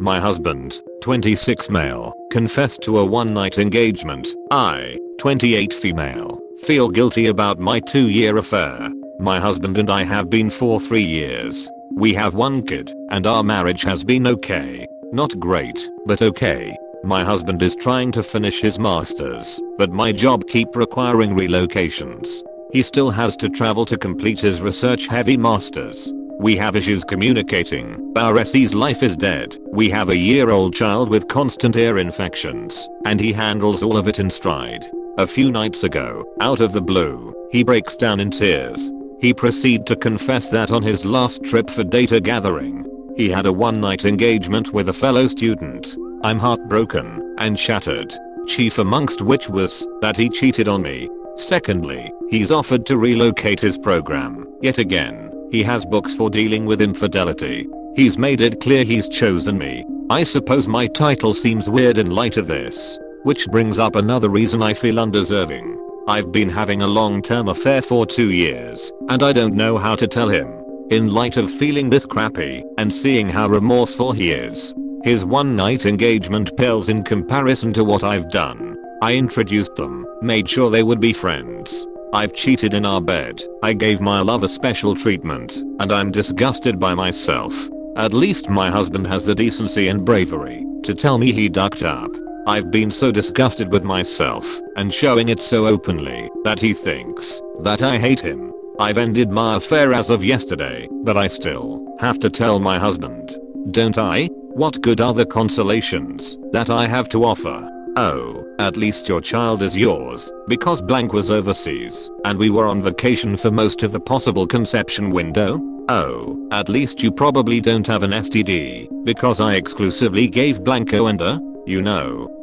My husband, 26 male, confessed to a one-night engagement. I, 28 female, feel guilty about my 2-year affair. My husband and I have been for 3 years. We have 1 kid, and our marriage has been okay. Not great, but okay. My husband is trying to finish his masters, but my job keep requiring relocations. He still has to travel to complete his research-heavy masters. We have issues communicating. Our SE's life is dead. We have a year-old child with constant ear infections, and he handles all of it in stride. A few nights ago, out of the blue, he breaks down in tears. He proceeded to confess that on his last trip for data gathering, he had a one-night engagement with a fellow student. I'm heartbroken and shattered. Chief amongst which was that he cheated on me. Secondly, he's offered to relocate his program. Yet again, he has books for dealing with infidelity. He's made it clear he's chosen me. I suppose my title seems weird in light of this. Which brings up another reason I feel undeserving. I've been having a long-term affair for 2 years, and I don't know how to tell him. In light of feeling this crappy and seeing how remorseful he is, his one-night engagement pales in comparison to what I've done. I introduced them, made sure they would be friends. I've cheated in our bed. I gave my love a special treatment, and I'm disgusted by myself. At least my husband has the decency and bravery to tell me he ducked up. I've been so disgusted with myself and showing it so openly that he thinks that I hate him. I've ended my affair as of yesterday, but I still have to tell my husband. Don't I? What good are the consolations that I have to offer? Oh, at least your child is yours, because blank was overseas, and we were on vacation for most of the possible conception window. Oh, at least you probably don't have an STD, because I exclusively gave blanco and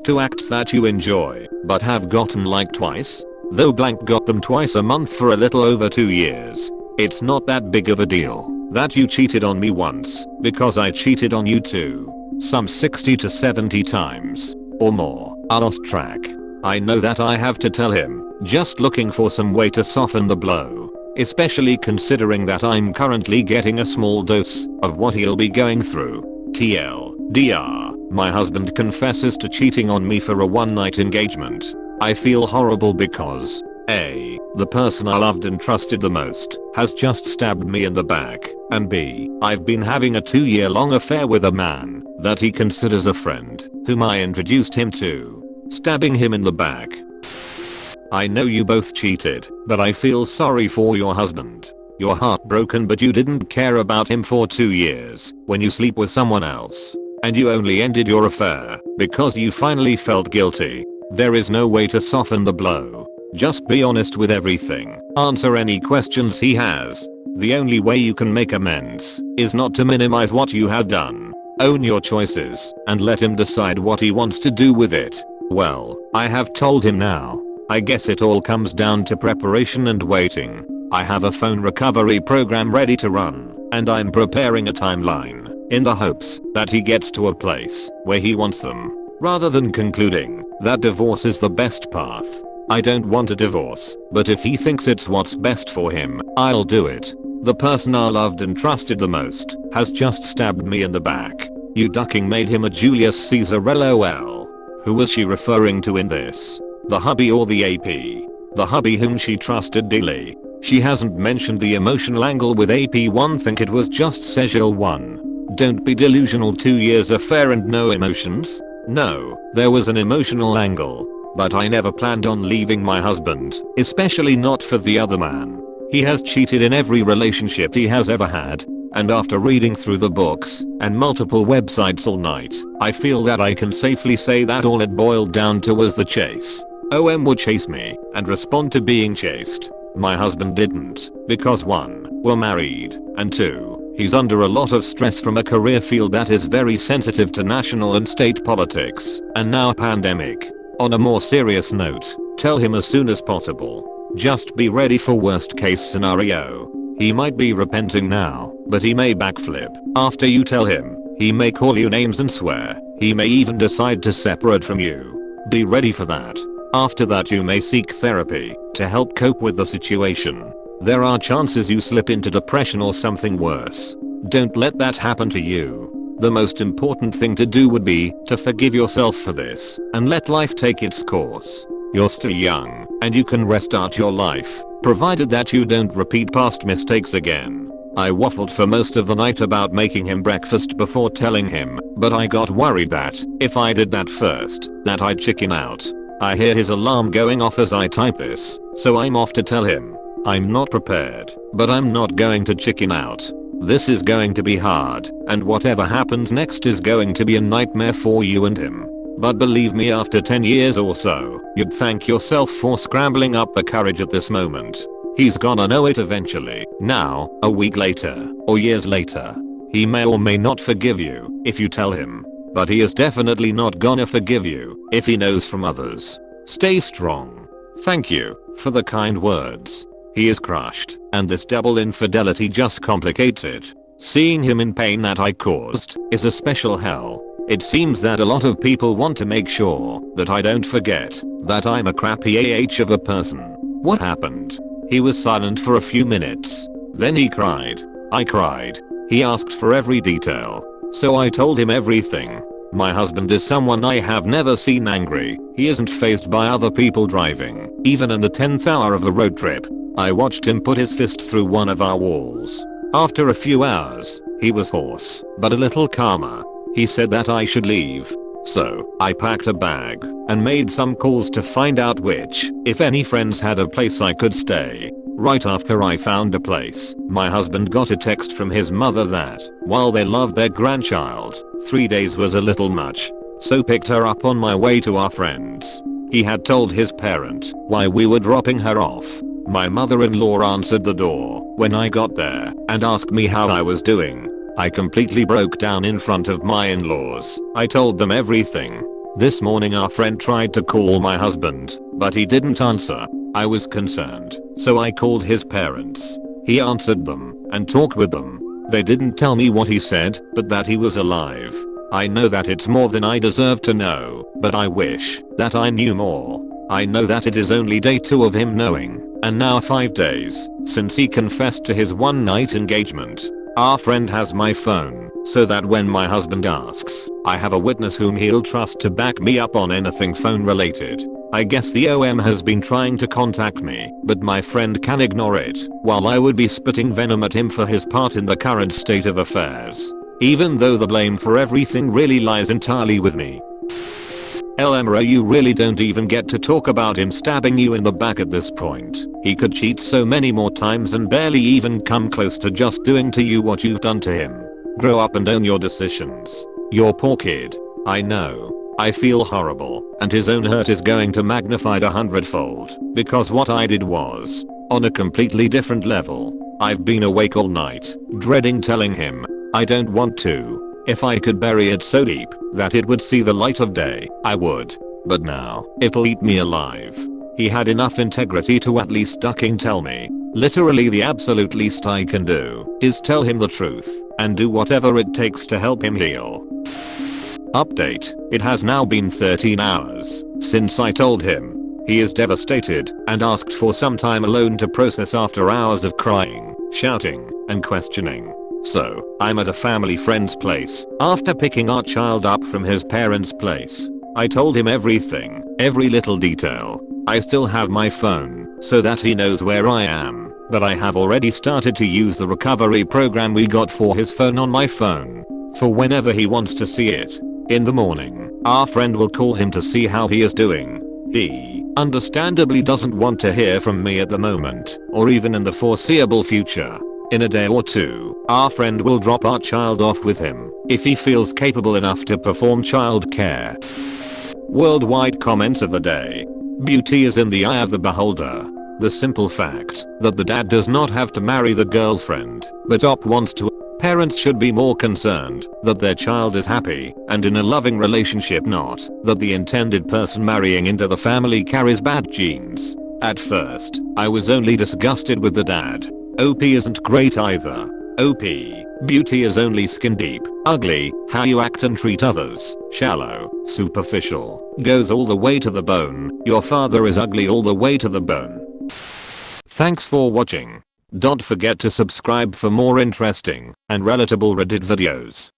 two acts that you enjoy, but have gotten like twice. Though blank got them twice a month for a little over 2 years. It's not that big of a deal that you cheated on me once, because I cheated on you too. Some 60 to 70 times. Or more. I lost track. I know that I have to tell him, just looking for some way to soften the blow. Especially considering that I'm currently getting a small dose of what he'll be going through. TLDR, my husband confesses to cheating on me for a one-night engagement. I feel horrible because A, the person I loved and trusted the most, has just stabbed me in the back, and B, I've been having a 2-year-long affair with a man that he considers a friend, whom I introduced him to, stabbing him in the back. I know you both cheated, but I feel sorry for your husband. You're heartbroken, but you didn't care about him for 2 years when you sleep with someone else. And you only ended your affair because you finally felt guilty. There is no way to soften the blow. Just be honest with everything. Answer any questions he has. The only way you can make amends is not to minimize what you have done. Own your choices and let him decide what he wants to do with it. Well, I have told him now. I guess it all comes down to preparation and waiting. I have a phone recovery program ready to run, and I'm preparing a timeline in the hopes that he gets to a place where he wants them, rather than concluding that divorce is the best path. I don't want a divorce, but if he thinks it's what's best for him, I'll do it. The person I loved and trusted the most has just stabbed me in the back. You ducking made him a Julius Caesar LOL. Who was she referring to in this? The hubby or the AP? The hubby whom she trusted dearly. She hasn't mentioned the emotional angle with AP1. Think it was just sexual one. Don't be delusional. 2 years affair and no emotions? No, there was an emotional angle. But I never planned on leaving my husband, especially not for the other man. He has cheated in every relationship he has ever had. And after reading through the books and multiple websites all night, I feel that I can safely say that all it boiled down to was the chase. OM would chase me and respond to being chased. My husband didn't, because 1, we're married, and 2, he's under a lot of stress from a career field that is very sensitive to national and state politics, and now a pandemic. On a more serious note, tell him as soon as possible. Just be ready for worst case scenario. He might be repenting now, but he may backflip. After you tell him, he may call you names and swear. He may even decide to separate from you. Be ready for that. After that you may seek therapy to help cope with the situation. There are chances you slip into depression or something worse. Don't let that happen to you. The most important thing to do would be to forgive yourself for this and let life take its course. You're still young and you can restart your life, provided that you don't repeat past mistakes again. I waffled for most of the night about making him breakfast before telling him, but I got worried that if I did that first, that I'd chicken out. I hear his alarm going off as I type this, so I'm off to tell him. I'm not prepared, but I'm not going to chicken out. This is going to be hard, and whatever happens next is going to be a nightmare for you and him. But believe me, after 10 years or so, you'd thank yourself for scrambling up the courage at this moment. He's gonna know it eventually. Now, a week later, or years later. He may or may not forgive you if you tell him. But he is definitely not gonna forgive you if he knows from others. Stay strong. Thank you for the kind words. He is crushed, and this double infidelity just complicates it. Seeing him in pain that I caused is a special hell. It seems that a lot of people want to make sure that I don't forget that I'm a crappy of a person. What happened? He was silent for a few minutes. Then he cried. I cried. He asked for every detail. So I told him everything. My husband is someone I have never seen angry. He isn't fazed by other people driving, even in the 10th hour of a road trip. I watched him put his fist through one of our walls. After a few hours, he was hoarse, but a little calmer. He said that I should leave. So, I packed a bag and made some calls to find out which, if any, friends had a place I could stay. Right after I found a place, my husband got a text from his mother that, while they loved their grandchild, 3 days was a little much. So picked her up on my way to our friends. He had told his parent why we were dropping her off. My mother-in-law answered the door when I got there and asked me how I was doing. I completely broke down in front of my in-laws. I told them everything. This morning our friend tried to call my husband, but he didn't answer. I was concerned, so I called his parents. He answered them and talked with them. They didn't tell me what he said, but that he was alive. I know that it's more than I deserve to know, but I wish that I knew more. I know that it is only day 2 of him knowing, and now 5 days since he confessed to his one-night engagement. Our friend has my phone, so that when my husband asks, I have a witness whom he'll trust to back me up on anything phone related. I guess the OM has been trying to contact me, but my friend can ignore it, while I would be spitting venom at him for his part in the current state of affairs. Even though the blame for everything really lies entirely with me. LMRO, you really don't even get to talk about him stabbing you in the back at this point. He could cheat so many more times and barely even come close to just doing to you what you've done to him. Grow up and own your decisions. Your poor kid. I know. I feel horrible, and his own hurt is going to magnify 100-fold, because what I did was on a completely different level. I've been awake all night, dreading telling him. I don't want to. If I could bury it so deep that it would see the light of day, I would. But now, it'll eat me alive. He had enough integrity to at least ducking tell me. Literally the absolute least I can do is tell him the truth and do whatever it takes to help him heal. Update. It has now been 13 hours since I told him. He is devastated and asked for some time alone to process after hours of crying, shouting, and questioning. So, I'm at a family friend's place after picking our child up from his parents' place. I told him everything, every little detail. I still have my phone so that he knows where I am, but I have already started to use the recovery program we got for his phone on my phone for whenever he wants to see it. In the morning, our friend will call him to see how he is doing. He understandably doesn't want to hear from me at the moment, or even in the foreseeable future. In a day or two, our friend will drop our child off with him if he feels capable enough to perform child care. Worldwide comments of the day. Beauty is in the eye of the beholder. The simple fact that the dad does not have to marry the girlfriend, but wants to. Parents should be more concerned that their child is happy and in a loving relationship, not that the intended person marrying into the family carries bad genes. At first, I was only disgusted with the dad. OP isn't great either. OP. Beauty is only skin deep, ugly, how you act and treat others, shallow, superficial, goes all the way to the bone. Your father is ugly all the way to the bone. Thanks for watching. Don't forget to subscribe for more interesting and relatable Reddit videos.